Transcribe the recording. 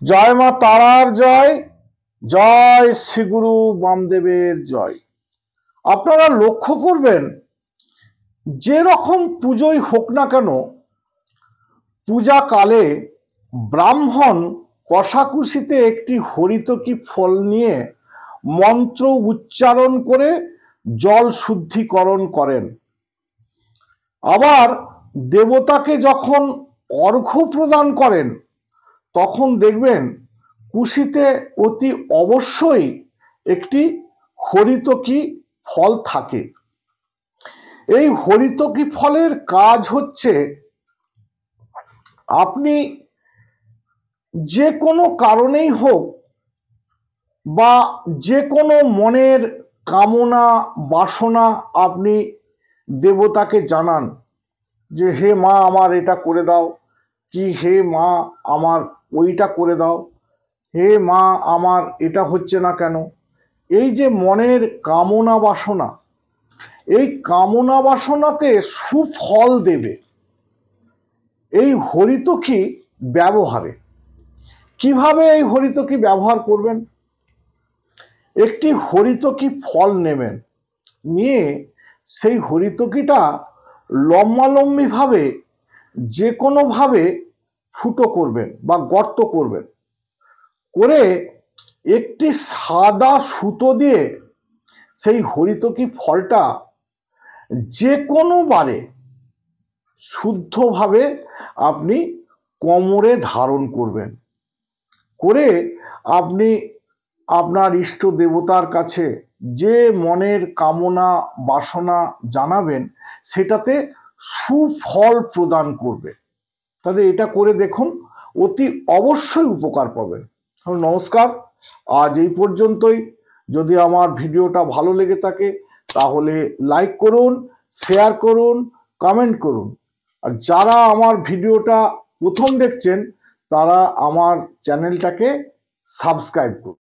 জয় মা তারার জয়, জয় শ্রীগুরু বামদেবের জয়। আপনারা লক্ষ্য করবেন, যে রকম পুজোই হোক না কেন, পূজাকালে ব্রাহ্মণ কষাকুষিতে একটি হরিতকি ফল নিয়ে মন্ত্র উচ্চারণ করে জল শুদ্ধিকরণ করেন। আবার দেবতাকে যখন অর্ঘ্য প্রদান করেন তখন দেখবেন কুশিতে অতি অবশ্যই একটি হরিতকি ফল থাকে। এই হরিতকি ফলের কাজ হচ্ছে, আপনি যে কোনো কারণেই হোক বা যে কোনো মনের কামনা বাসনা আপনি দেবতাকে জানান যে হে মা আমার এটা করে দাও, কি হে মা আমার ওইটা করে দাও, হে মা আমার এটা হচ্ছে না কেন। এই যে মনের কামনা বাসনা, এই কামনা বাসনাতে সুফল দেবে এই হরিতকি ব্যবহারে। কিভাবে এই হরিতকি ব্যবহার করবেন? একটি হরিতকি ফল নেবেন, নিয়ে সেই হরিতকিটা লম্বালম্বিভাবে যে কোনোভাবে ফুটো করবেন বা গর্ত করবেন, করে একটি সাদা সুতো দিয়ে সেই হরিতকি ফলটা যে কোনো বারে শুদ্ধভাবে আপনি কোমরে ধারণ করবেন। করে আপনি আপনার ইষ্ট দেবতার কাছে যে মনের কামনা বাসনা জানাবেন সেটাতে সুফল প্রদান করবে। তাহলে এটা করে দেখুন, অতি অবশ্যই উপকার পাবেন। নমস্কার, আজ এই পর্যন্তই। যদি আমার ভিডিওটা ভালো লেগে থাকে তাহলে লাইক করুন, শেয়ার করুন, কমেন্ট করুন। আর যারা আমার ভিডিওটা প্রথম দেখছেন তারা আমার চ্যানেলটাকে সাবস্ক্রাইব করুন।